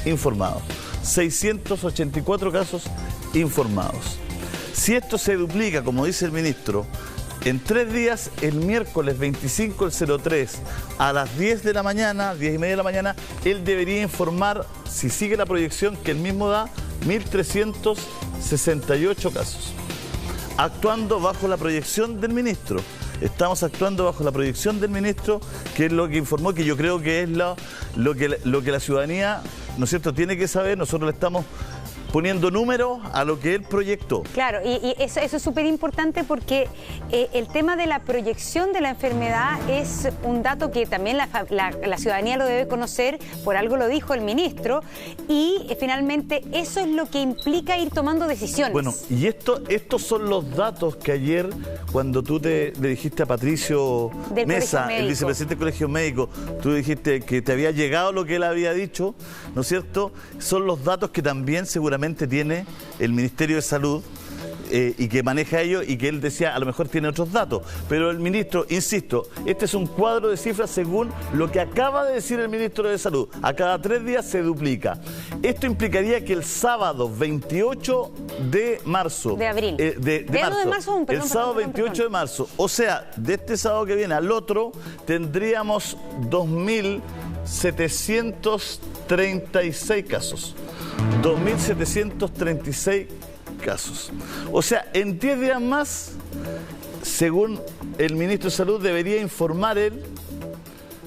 informados. 684 casos informados. Si esto se duplica, como dice el ministro, en 3 días, el miércoles 25 del 03 a las 10 de la mañana, 10 y media de la mañana, él debería informar, si sigue la proyección que él mismo da, 1.368 casos. Actuando bajo la proyección del ministro. Estamos actuando bajo la proyección del ministro, que es lo que informó, que yo creo que es lo que la ciudadanía, ¿no es cierto?, tiene que saber. Nosotros le estamos poniendo números a lo que él proyectó. Claro, y eso es súper importante porque el tema de la proyección de la enfermedad es un dato que también la ciudadanía lo debe conocer, por algo lo dijo el ministro, y finalmente eso es lo que implica ir tomando decisiones. Bueno, y estos son los datos que ayer, cuando tú le dijiste a Patricio Mesa, el vicepresidente del Colegio Médico, tú dijiste que te había llegado lo que él había dicho, ¿no es cierto? Son los datos que también seguramente tiene el Ministerio de Salud y que maneja ello, y que él decía a lo mejor tiene otros datos, pero el ministro, insisto, este es un cuadro de cifras según lo que acaba de decir el ministro de Salud. A cada 3 días se duplica. Esto implicaría que el sábado 28 de marzo de abril, el sábado 28 de marzo, o sea, de este sábado que viene al otro, tendríamos 2.736 casos. 2.736 casos. O sea, en 10 días más, según el ministro de Salud, debería informar él,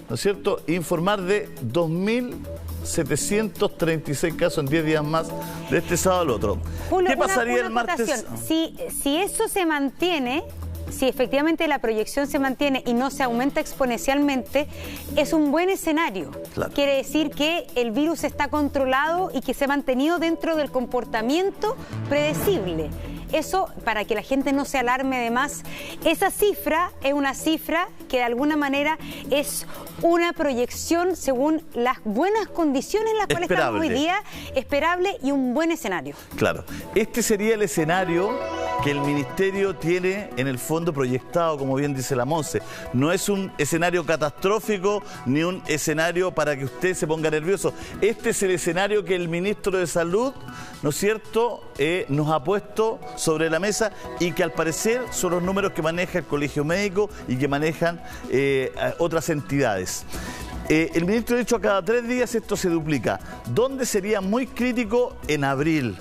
¿no es cierto?, informar de 2.736 casos en 10 días más, de este sábado al otro. Julio, ¿qué pasaría el martes? Si eso se mantiene, si efectivamente la proyección se mantiene y no se aumenta exponencialmente, es un buen escenario. Claro. Quiere decir que el virus está controlado y que se ha mantenido dentro del comportamiento predecible. Eso, para que la gente no se alarme de más, esa cifra es una cifra que de alguna manera es una proyección según las buenas condiciones en las cuales estamos hoy día, esperable y un buen escenario. Claro, este sería el escenario que el ministerio tiene en el fondo proyectado, como bien dice la Monse. No es un escenario catastrófico ni un escenario para que usted se ponga nervioso. Este es el escenario que el ministro de Salud, ¿no es cierto?, nos ha puesto sobre la mesa, y que al parecer son los números que maneja el Colegio Médico y que manejan otras entidades. El ministro ha dicho a cada 3 días esto se duplica. ¿Dónde sería muy crítico? En abril,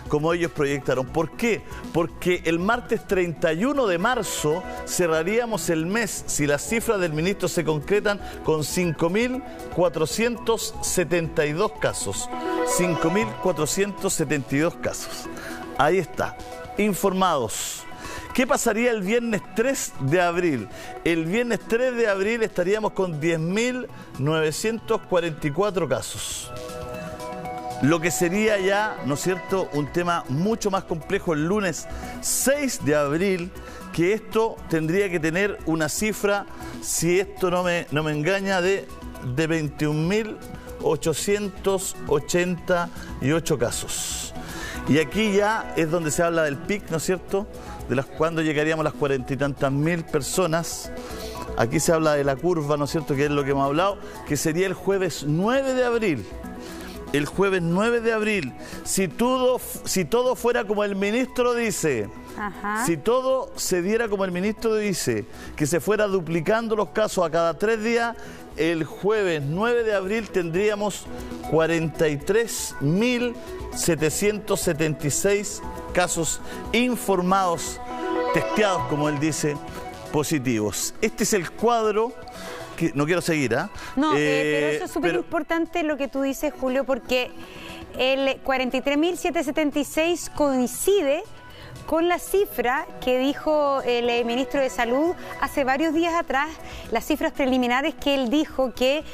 como ellos proyectaron. ¿Por qué? Porque el martes 31 de marzo cerraríamos el mes, si las cifras del ministro se concretan, con 5.472 casos. 5.472 casos. Ahí está, informados. ¿Qué pasaría el viernes 3 de abril? El viernes 3 de abril estaríamos con 10.944 casos. Lo que sería ya, ¿no es cierto?, un tema mucho más complejo el lunes 6 de abril, que esto tendría que tener una cifra, si esto no me engaña, de 21.888 casos. Y aquí ya es donde se habla del pic, ¿no es cierto?, de cuando llegaríamos a las 40 y tantas mil personas. Aquí se habla de la curva, ¿no es cierto?, que es lo que hemos hablado, que sería el jueves 9 de abril. El jueves 9 de abril, si todo fuera como el ministro dice, si todo se diera como el ministro dice, que se fuera duplicando los casos a cada 3 días, el jueves 9 de abril tendríamos 43.776 casos informados, testeados, como él dice, positivos. Este es el cuadro. Que no quiero seguir, ¿ah? No, pero eso es súper importante lo que tú dices, Julio, porque el 43.776 coincide con la cifra que dijo el ministro de Salud hace varios días atrás, las cifras preliminares que él dijo que,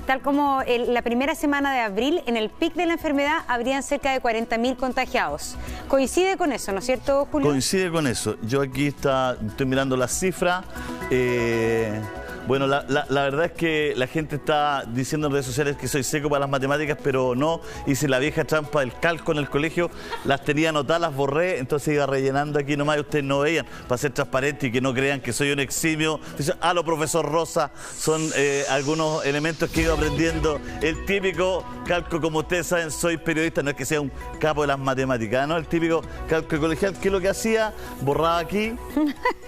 tal como la primera semana de abril, en el pic de la enfermedad habrían cerca de 40.000 contagiados. Coincide con eso, ¿no es cierto, Julio? Coincide con eso. Yo aquí estoy mirando las cifras. Bueno, la verdad es que la gente está diciendo en redes sociales que soy seco para las matemáticas, pero no, hice la vieja trampa del calco en el colegio, las tenía anotadas, las borré, entonces iba rellenando aquí nomás y ustedes no veían, para ser transparente y que no crean que soy un eximio. A lo profesor Rosa, son algunos elementos que he ido aprendiendo. El típico calco, como ustedes saben, soy periodista, no es que sea un capo de las matemáticas, ¿no? El típico calco colegial, que es lo que hacía, borraba aquí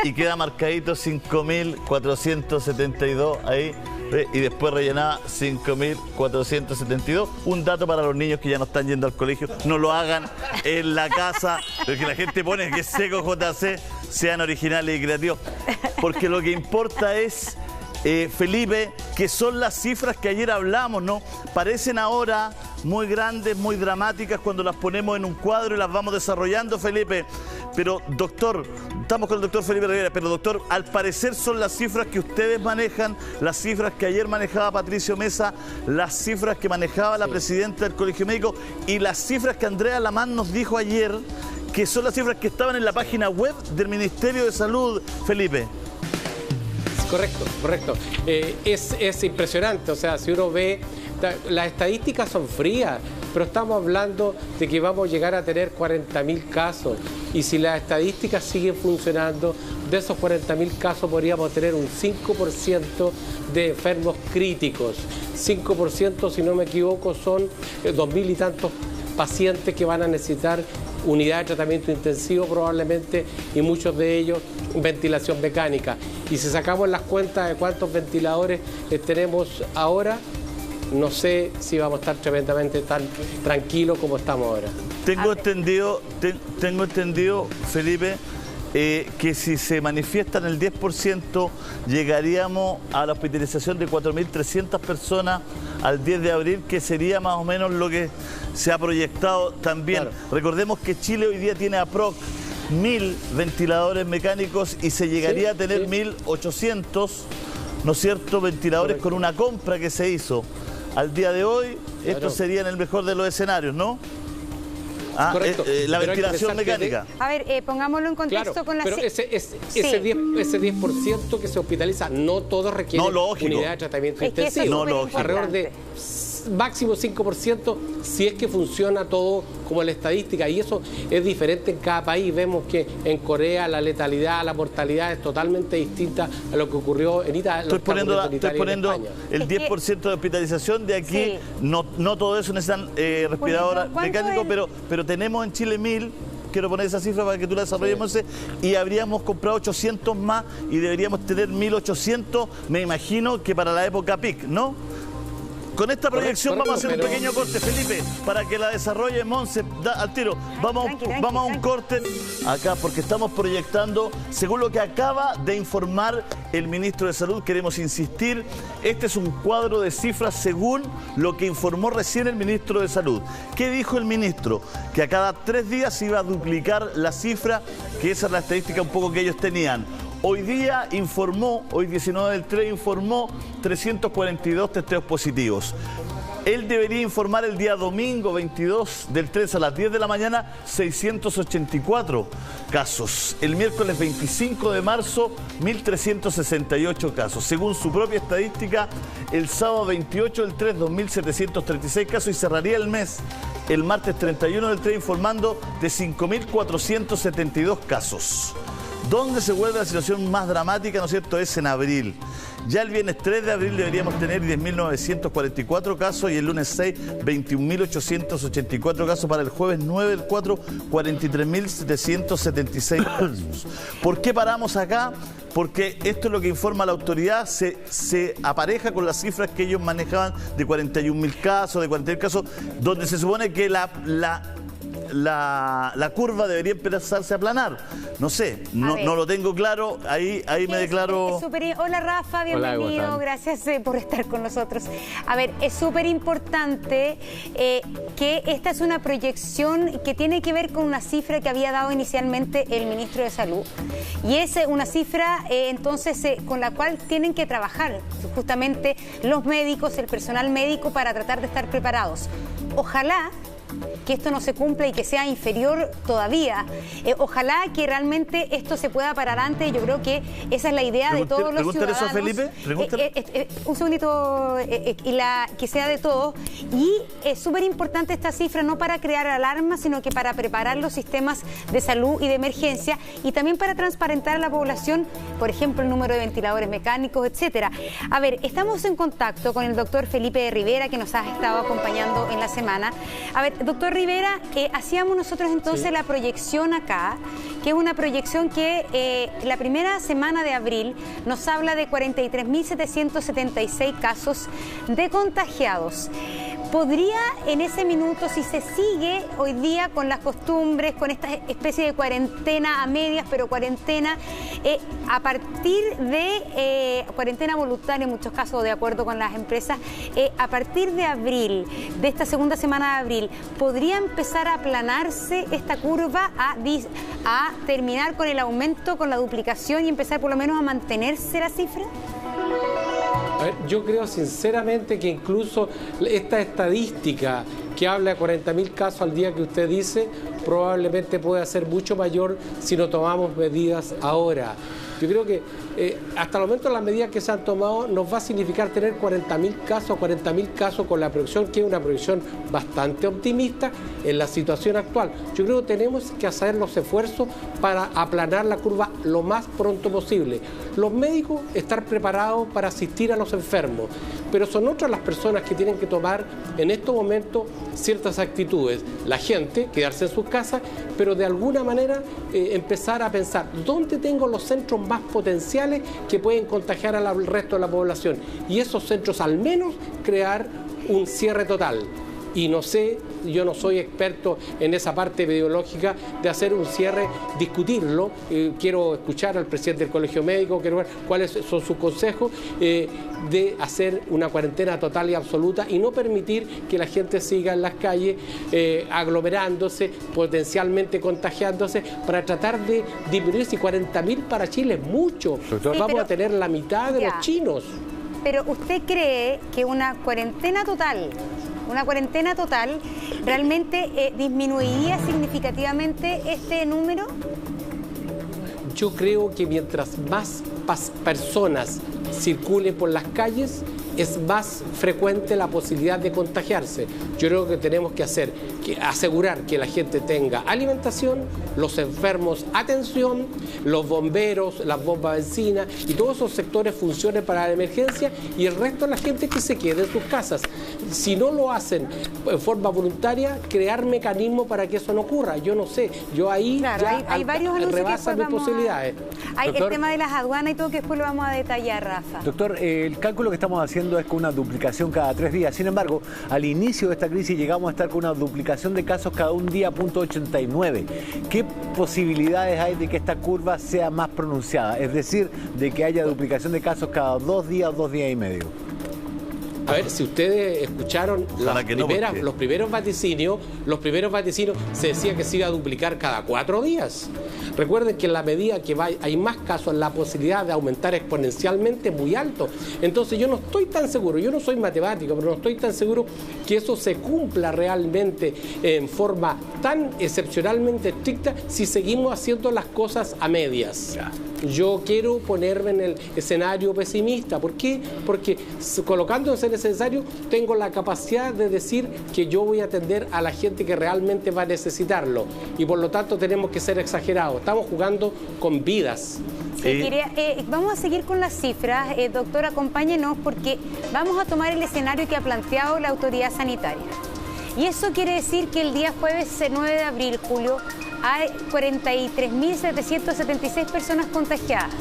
y queda marcadito 5.472 ahí, y después rellenaba 5.472. Un dato para los niños que ya no están yendo al colegio: no lo hagan en la casa, porque la gente pone que es seco JC, sean originales y creativos, porque lo que importa es, Felipe, que son las cifras que ayer hablamos, ¿no? Parecen ahora muy grandes, muy dramáticas cuando las ponemos en un cuadro y las vamos desarrollando, Felipe. Pero, doctor, estamos con el doctor Felipe Rivera, pero, doctor, al parecer son las cifras que ustedes manejan, las cifras que ayer manejaba Patricio Mesa, las cifras que manejaba la presidenta del Colegio Médico y las cifras que Andrea Lamán nos dijo ayer, que son las cifras que estaban en la página web del Ministerio de Salud, Felipe. Correcto, correcto. Es impresionante, o sea, si uno ve, las estadísticas son frías, pero estamos hablando de que vamos a llegar a tener 40.000 casos, y si las estadísticas siguen funcionando, de esos 40.000 casos podríamos tener un 5% de enfermos críticos. 5%, si no me equivoco, son 2.000 y tantos pacientes que van a necesitar unidad de tratamiento intensivo probablemente, y muchos de ellos ventilación mecánica. Y si sacamos las cuentas de cuántos ventiladores tenemos ahora, no sé si vamos a estar tremendamente tan tranquilos como estamos ahora. Tengo entendido, Felipe, que si se manifiestan el 10%, llegaríamos a la hospitalización de 4.300 personas al 10 de abril, que sería más o menos lo que se ha proyectado también. Claro. Recordemos que Chile hoy día tiene aprox 1.000 ventiladores mecánicos y se llegaría a tener 1.800, ¿no es cierto?, ventiladores. Correcto. Con una compra que se hizo. Al día de hoy, claro, esto sería en el mejor de los escenarios, ¿no? Correcto. La ventilación mecánica. A ver, pongámoslo en contexto, claro, con la... Pero ese 10% que se hospitaliza, no todos requieren unidad de tratamiento intensivo. No, lógico. Alrededor de máximo 5%, si es que funciona todo como la estadística, y eso es diferente en cada país. Vemos que en Corea la letalidad, la mortalidad es totalmente distinta a lo que ocurrió en Italia. Estoy poniendo el 10% de hospitalización de aquí. Sí. No todo eso necesitan respirador mecánico, pero tenemos en Chile 1.000. Quiero poner esa cifra para que tú la desarrollemos, sí. Y habríamos comprado 800 más y deberíamos tener 1.800, me imagino, que para la época peak, ¿no? Con esta proyección vamos a hacer un pequeño corte, Felipe, para que la desarrolle Monse al tiro. Vamos a un corte acá, porque estamos proyectando, según lo que acaba de informar el ministro de Salud. Queremos insistir, este es un cuadro de cifras según lo que informó recién el ministro de Salud. ¿Qué dijo el ministro? Que a cada 3 días se iba a duplicar la cifra, que esa es la estadística un poco que ellos tenían. Hoy día informó, hoy 19 del 3 informó 342 testeos positivos. Él debería informar el día domingo 22 del 3 a las 10 de la mañana 684 casos. El miércoles 25 de marzo 1.368 casos. Según su propia estadística, el sábado 28 del 3 2.736 casos, y cerraría el mes el martes 31 del 3 informando de 5.472 casos. Donde se vuelve la situación más dramática, ¿no es cierto?, es en abril. Ya el viernes 3 de abril deberíamos tener 10.944 casos y el lunes 6, 21.884 casos. Para el jueves 9 del 4, 43.776 casos. ¿Por qué paramos acá? Porque esto es lo que informa la autoridad, se apareja con las cifras que ellos manejaban de 41.000 casos, de 40.000 casos, donde se supone que la curva debería empezarse a aplanar. No sé, no lo tengo claro, ahí me declaro... Hola Rafa, bienvenido. Hola, gracias por estar con nosotros. A ver, es súper importante que esta es una proyección que tiene que ver con una cifra que había dado inicialmente el ministro de Salud, y es una cifra entonces con la cual tienen que trabajar justamente los médicos, el personal médico, para tratar de estar preparados. Ojalá que esto no se cumpla y que sea inferior todavía. Ojalá que realmente esto se pueda parar antes. Yo creo que esa es la idea de todos los ciudadanos. Eso a Felipe. Un segundito, que sea de todos. Y es súper importante esta cifra, no para crear alarma, sino que para preparar los sistemas de salud y de emergencia, y también para transparentar a la población, por ejemplo, el número de ventiladores mecánicos, etcétera. A ver, estamos en contacto con el doctor Felipe Rivera, que nos ha estado acompañando en la semana. A ver, doctor Rivera, hacíamos nosotros entonces la proyección acá, que es una proyección que la primera semana de abril nos habla de 43.776 casos de contagiados. ¿Podría en ese minuto, si se sigue hoy día con las costumbres, con esta especie de cuarentena a medias, pero cuarentena a partir de cuarentena voluntaria en muchos casos, de acuerdo con las empresas, a partir de abril, de esta segunda semana de abril, ¿podría empezar a aplanarse esta curva, a terminar con el aumento, con la duplicación y empezar por lo menos a mantenerse la cifra? A ver, yo creo sinceramente que incluso esta estadística que habla de 40.000 casos al día que usted dice, probablemente pueda ser mucho mayor si no tomamos medidas ahora. Yo creo que hasta el momento las medidas que se han tomado nos va a significar tener 40.000 casos con la proyección, que es una proyección bastante optimista en la situación actual. Yo creo que tenemos que hacer los esfuerzos para aplanar la curva lo más pronto posible. Los médicos estar preparados para asistir a los enfermos, pero son otras las personas que tienen que tomar en estos momentos ciertas actitudes. La gente, quedarse en sus casas, pero de alguna manera empezar a pensar, ¿dónde tengo los centros más potenciales que pueden contagiar al resto de la población? Y esos centros al menos crear un cierre total. Y no sé, yo no soy experto en esa parte epidemiológica de hacer un cierre, discutirlo. Quiero escuchar al presidente del Colegio Médico, quiero ver cuáles son sus consejos de hacer una cuarentena total y absoluta y no permitir que la gente siga en las calles aglomerándose, potencialmente contagiándose, para tratar de disminuir. Si 40.000 para Chile es mucho, vamos a tener la mitad de los chinos. Pero ¿usted cree que una cuarentena total realmente disminuiría significativamente este número? Yo creo que mientras más personas circulen por las calles, es más frecuente la posibilidad de contagiarse. Yo creo que tenemos que asegurar que la gente tenga alimentación, los enfermos atención, los bomberos, las bombas de benzina y todos esos sectores funcionen para la emergencia, y el resto de la gente que se quede en sus casas. Si no lo hacen en forma voluntaria, crear mecanismos para que eso no ocurra. Yo no sé, yo ahí claro, ya hay varios rebasa mis posibilidades. Hay el tema de las aduanas y todo, que después lo vamos a detallar, Rafa. Doctor, el cálculo que estamos haciendo es con una duplicación cada 3 días. Sin embargo, al inicio de esta crisis llegamos a estar con una duplicación de casos cada un día, .89. ¿Qué posibilidades hay de que esta curva sea más pronunciada? Es decir, de que haya duplicación de casos cada 2 días, 2 días y medio. A ver, si ustedes escucharon los primeros vaticinios se decía que se iba a duplicar cada 4 días. Recuerden que en la medida que hay más casos, la posibilidad de aumentar exponencialmente es muy alto. Entonces yo no estoy tan seguro, yo no soy matemático, pero no estoy tan seguro que eso se cumpla realmente en forma tan excepcionalmente estricta si seguimos haciendo las cosas a medias. Yo quiero ponerme en el escenario pesimista. ¿Por qué? Porque colocándose en ese escenario tengo la capacidad de decir que yo voy a atender a la gente que realmente va a necesitarlo, y por lo tanto tenemos que ser exagerados. Estamos jugando con vidas. Sí, vamos a seguir con las cifras. Doctor, acompáñenos, porque vamos a tomar el escenario que ha planteado la autoridad sanitaria. Y eso quiere decir que el día jueves 9 de abril, Julio, hay 43.776 personas contagiadas.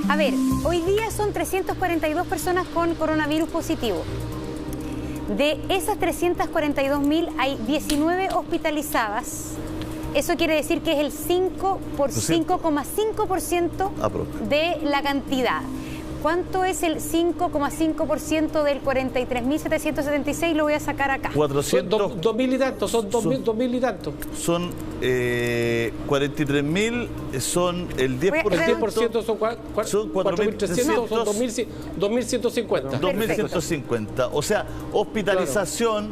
A ver, hoy día son 342 personas con coronavirus positivo. De esas 342.000 hay 19 hospitalizadas. Eso quiere decir que es el 5,5% de la cantidad. ¿Cuánto es el 5,5% del 43.776? Lo voy a sacar acá. 400. 2.000 y tantos, son 2.000 y tantos. Son 43.000, son el 10%. El 10% son 4.300, son 2.150. 2.150. O sea, hospitalización,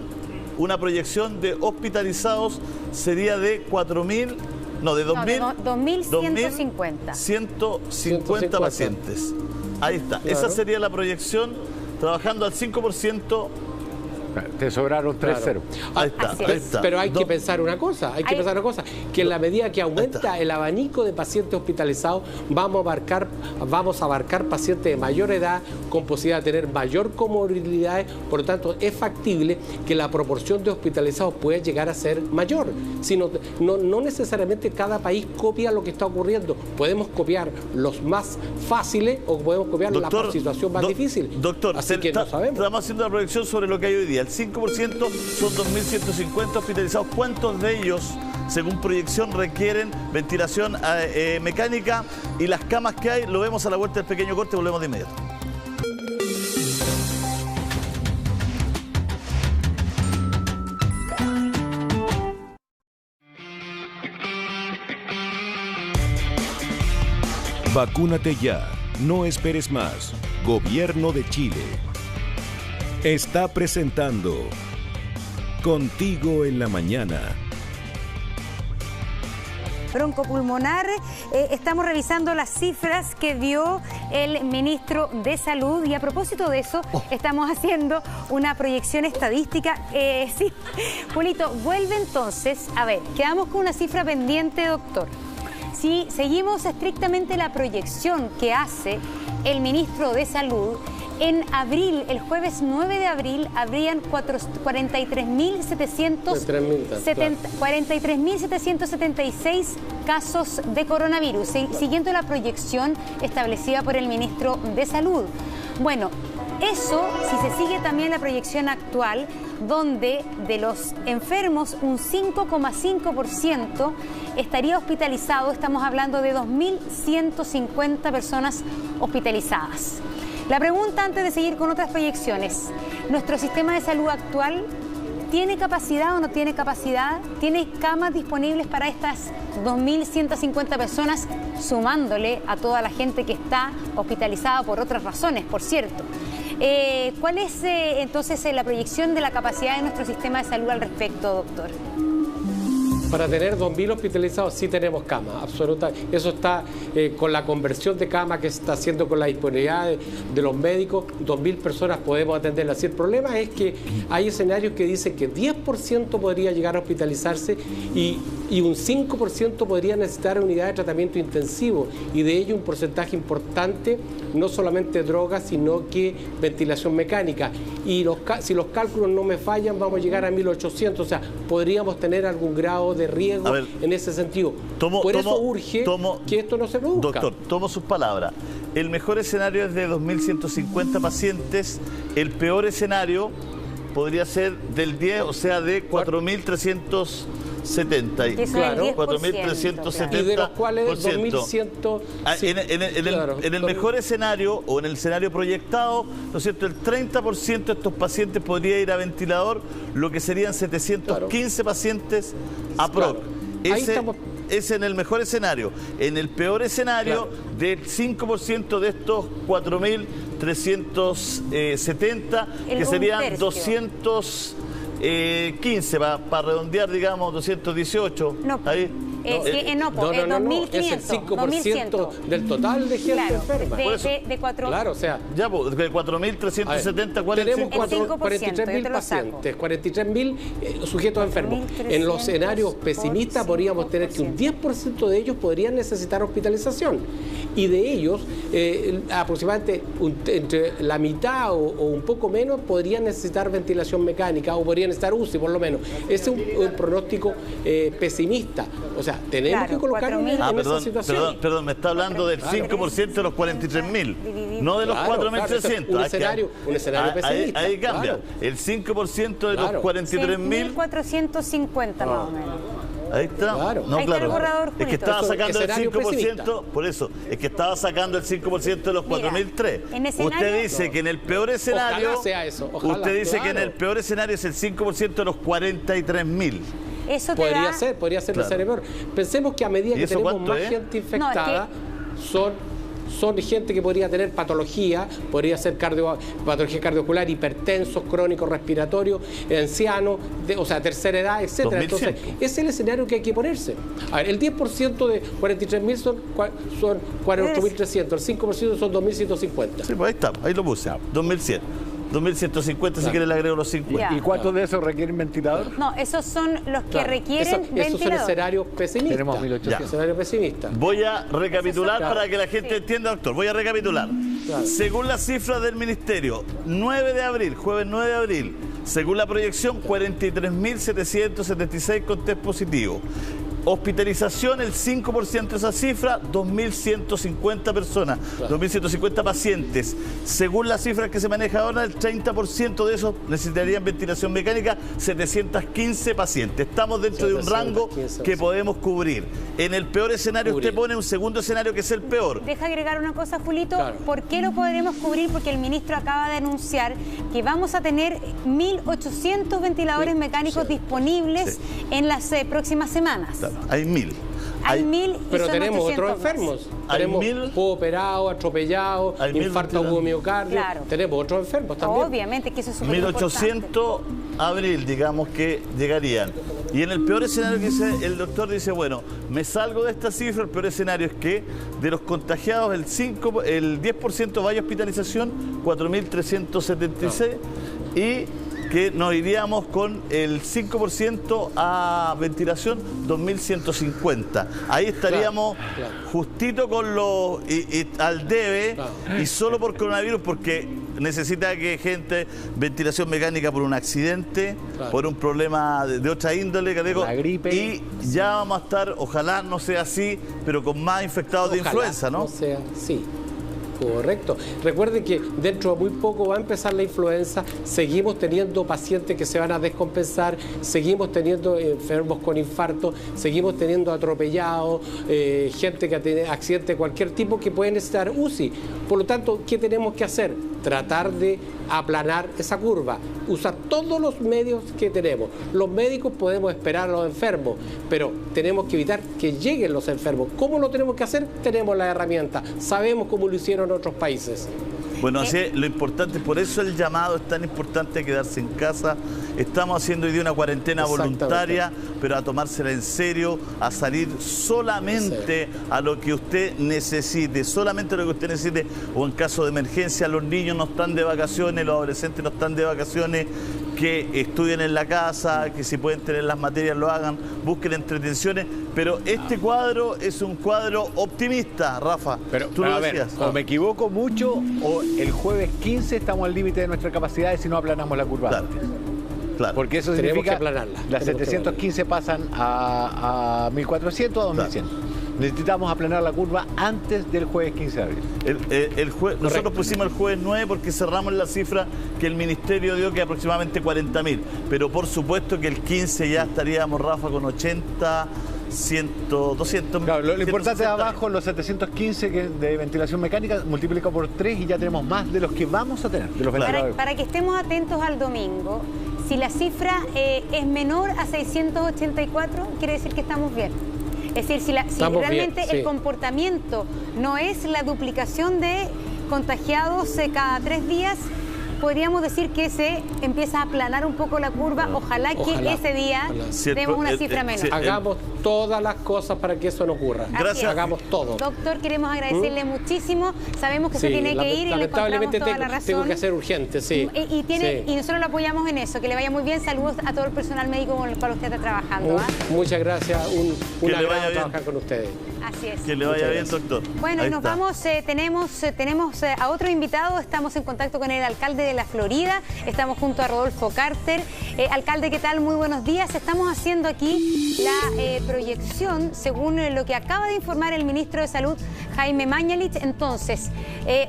una proyección de hospitalizados sería de 4.000, no, de 2.150. 150 pacientes. Ahí está. Claro. Esa sería la proyección, trabajando al 5%. Te sobraron 3-0. Ahí está, Así ahí es. está. Pero hay que pensar una cosa, que en la medida que aumenta el abanico de pacientes hospitalizados, vamos a abarcar pacientes de mayor edad con posibilidad de tener mayor comorbilidades, por lo tanto es factible que la proporción de hospitalizados pueda llegar a ser mayor. Sino, no necesariamente cada país copia lo que está ocurriendo, podemos copiar los más fáciles o podemos copiar la situación más difícil. Doctor, así que no sabemos. Estamos haciendo una proyección sobre lo que hay hoy día. El 5% son 2.150 hospitalizados. ¿Cuántos de ellos, según proyección, requieren ventilación mecánica? Y las camas que hay, lo vemos a la vuelta del pequeño corte, volvemos de inmediato. Vacúnate ya, no esperes más. Gobierno de Chile está presentando Contigo en la Mañana. Broncopulmonar, estamos revisando las cifras que dio el ministro de Salud y a propósito de eso estamos haciendo una proyección estadística. Sí, Julito, vuelve entonces, a ver, quedamos con una cifra pendiente, doctor. Si seguimos estrictamente la proyección que hace el ministro de Salud, en abril, el jueves 9 de abril, habrían 43.776 casos de coronavirus, siguiendo la proyección establecida por el ministro de Salud. Bueno, eso, si se sigue también la proyección actual, donde de los enfermos un 5,5% estaría hospitalizado, estamos hablando de 2.150 personas hospitalizadas. La pregunta antes de seguir con otras proyecciones, ¿nuestro sistema de salud actual tiene capacidad o no tiene capacidad? ¿Tiene camas disponibles para estas 2.150 personas, sumándole a toda la gente que está hospitalizada por otras razones, por cierto? ¿Cuál es entonces la proyección de la capacidad de nuestro sistema de salud al respecto, doctor? Para tener 2.000 hospitalizados sí tenemos camas, absoluta. Eso está con la conversión de camas que se está haciendo con la disponibilidad de los médicos, 2.000 personas podemos atenderlas. El problema es que hay escenarios que dicen que 10% podría llegar a hospitalizarse y un 5% podría necesitar unidad de tratamiento intensivo, y de ello un porcentaje importante, no solamente drogas, sino que ventilación mecánica. Y si los cálculos no me fallan, vamos a llegar a 1.800, o sea, podríamos tener algún grado de riesgo en ese sentido. Por eso urge que esto no se produzca. Doctor, tomo sus palabras. El mejor escenario es de 2.150 pacientes. El peor escenario podría ser del 10, o sea, de 4.370. Claro, 4.370. Y de los cuales 2.100... En el mejor escenario, o en el escenario proyectado, ¿no es cierto?, el 30% de estos pacientes podría ir a ventilador, lo que serían 715 pacientes a PROC. Es en el mejor escenario. En el peor escenario, del 5% de estos 4.370, que serían 215, para redondear, digamos, 218. No, ahí. No, es el 5% del total de gente enferma. De 4. Claro, o sea, ya, de 4.370, ¿cuál es el 5%? Tenemos 43.000 pacientes, 43.000 sujetos enfermos. En los escenarios pesimistas podríamos tener que un 10% de ellos podrían necesitar hospitalización. Y de ellos, aproximadamente entre la mitad o un poco menos podrían necesitar ventilación mecánica o podrían estar UCI, por lo menos. Ese es un pronóstico pesimista. O sea, tenemos que colocarnos en esa situación. Perdón, me está hablando del 5% de los 43.000, no de los 4.300. Un escenario pesimista. Ahí cambia. El 5% de los 43.000. 1.450 más o menos. Ahí está. No, ahí está el borrador, es que estaba sacando el 5%, por eso, es que estaba sacando el 5% de los 4.000. Usted dice que en el peor escenario, ojalá sea eso, usted dice que en el peor escenario es el 5% de los 43.000. Eso podría ser el escenario peor. Pensemos que a medida que tenemos más gente infectada, son son gente que podría tener patología, podría ser patología cardiovascular, hipertensos, crónicos respiratorios, ancianos, o sea, tercera edad, etcétera. Entonces, ese es el escenario que hay que ponerse. A ver, el 10% de 43.000 son 48.300, el 5% son 2.150. Sí, pues ahí está, ahí lo puse, 2.100. 2.150, si quiere le agrego los 50. ¿Y cuántos de esos requieren ventilador? No, esos son los que requieren ventilador. Esos son escenarios pesimistas. Tenemos 1.800. Escenarios pesimistas. Voy a recapitular para que la gente entienda, doctor. Voy a recapitular. Según las cifras del Ministerio, 9 de abril, jueves 9 de abril, según la proyección, 43.776 con test positivo. Hospitalización, el 5% de esa cifra, 2.150 personas, 2.150 pacientes. Según las cifras que se maneja ahora, el 30% de esos necesitarían ventilación mecánica, 715 pacientes. Estamos dentro de un rango que podemos cubrir. En el peor escenario usted pone un segundo escenario que es el peor. Deja agregar una cosa, Julito. ¿Por qué lo podremos cubrir? Porque el ministro acaba de anunciar que vamos a tener 1.800 ventiladores mecánicos disponibles en las próximas semanas. Hay 1.000. Hay 1.000, pero tenemos otros enfermos. Tenemos operados, atropellados, infarto agudo miocardio. Tenemos otros enfermos también. Obviamente que eso es súper importante. 1.800 abril, digamos que llegarían. Y en el peor escenario que dice, el doctor dice, bueno, me salgo de esta cifra, el peor escenario es que de los contagiados el 10% vaya a hospitalización, 4.376, y que nos iríamos con el 5% a ventilación, 2.150. Ahí estaríamos justito con los al debe, y solo por coronavirus, porque necesita que gente, ventilación mecánica por un accidente, por un problema de otra índole, la gripe. Y ya vamos a estar, ojalá no sea así, pero con más infectados de influenza, ¿no? No sea así. Correcto. Recuerden que dentro de muy poco va a empezar la influenza, seguimos teniendo pacientes que se van a descompensar, seguimos teniendo enfermos con infarto, seguimos teniendo atropellados, gente que tiene accidente de cualquier tipo que puede necesitar UCI. Por lo tanto, ¿qué tenemos que hacer? Tratar de aplanar esa curva, usar todos los medios que tenemos. Los médicos podemos esperar a los enfermos, pero tenemos que evitar que lleguen los enfermos. ¿Cómo lo tenemos que hacer? Tenemos la herramienta, sabemos cómo lo hicieron en otros países. Bueno, así es, lo importante, por eso el llamado es tan importante, quedarse en casa. Estamos haciendo hoy día una cuarentena voluntaria, pero a tomársela en serio, a salir solamente a lo que usted necesite, solamente a lo que usted necesite, o en caso de emergencia, los niños no están de vacaciones, los adolescentes no están de vacaciones, que estudien en la casa, que si pueden tener las materias lo hagan, busquen entretenciones, pero este cuadro es un cuadro optimista, Rafa. Pero a ver, o me equivoco mucho, o el jueves 15 estamos al límite de nuestra capacidad y si no aplanamos la curva antes. Claro. Porque eso significa que aplanarla. Las 715 pasan a 1.400 a 2.100. Necesitamos aplanar la curva antes del jueves 15 de abril. Nosotros pusimos el jueves 9 porque cerramos la cifra que el Ministerio dio, que aproximadamente 40.000. Pero por supuesto que el 15 ya estaríamos, Rafa, con 80, 100, 200. Claro, lo importante es abajo, los 715 de ventilación mecánica, multiplica por 3 y ya tenemos más de los que vamos a tener, de los ventiladores. Para que estemos atentos al domingo, si la cifra es menor a 684, quiere decir que estamos bien. Es decir, si realmente el comportamiento no es la duplicación de contagiados cada 3 días, podríamos decir que se empieza a aplanar un poco la curva. Ojalá que ese día demos una cifra menor. Hagamos todas las cosas para que eso no ocurra. Gracias. Hagamos todo. Doctor, queremos agradecerle muchísimo. Sabemos que se tiene que ir y le encontramos toda la razón. Tengo que hacer urgente, sí. Y nosotros lo apoyamos en eso. Que le vaya muy bien. Saludos a todo el personal médico con el cual usted está trabajando. Muchas gracias. Un agrado trabajar con ustedes. Así es. Que le vaya bien, doctor. Bueno, y nos vamos, tenemos a otro invitado, estamos en contacto con el alcalde de La Florida, estamos junto a Rodolfo Carter. Alcalde, ¿qué tal? Muy buenos días. Estamos haciendo aquí la proyección, según lo que acaba de informar el ministro de Salud, Jaime Mañalich. Entonces,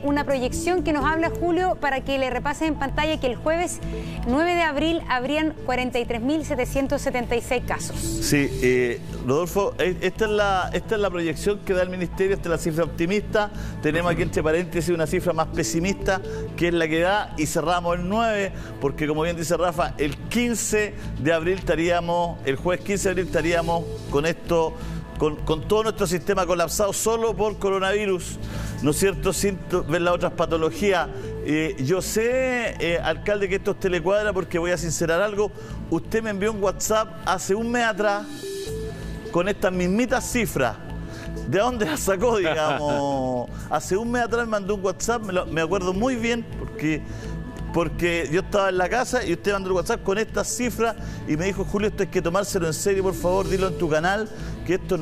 una proyección que nos habla, Julio, para que le repases en pantalla, que el jueves 9 de abril habrían 43.776 casos. Sí, Rodolfo, esta es la proyección que da el Ministerio, esta es la cifra optimista. Tenemos aquí entre paréntesis una cifra más pesimista, que es la que da, y cerramos el 9, porque como bien dice Rafa, el 15 de abril estaríamos, el jueves 15 de abril estaríamos con esto con todo nuestro sistema colapsado solo por coronavirus, ¿no es cierto?, sin ver las otras patologías. Yo sé, alcalde, que esto a usted le cuadra, porque voy a sincerar algo. Usted me envió un WhatsApp hace un mes atrás con estas mismitas cifras. ¿De dónde la sacó, digamos? Hace un mes atrás me mandó un WhatsApp, me acuerdo muy bien, porque yo estaba en la casa y usted mandó el WhatsApp con estas cifras y me dijo: Julio, esto hay que tomárselo en serio, por favor, dilo en tu canal, que esto no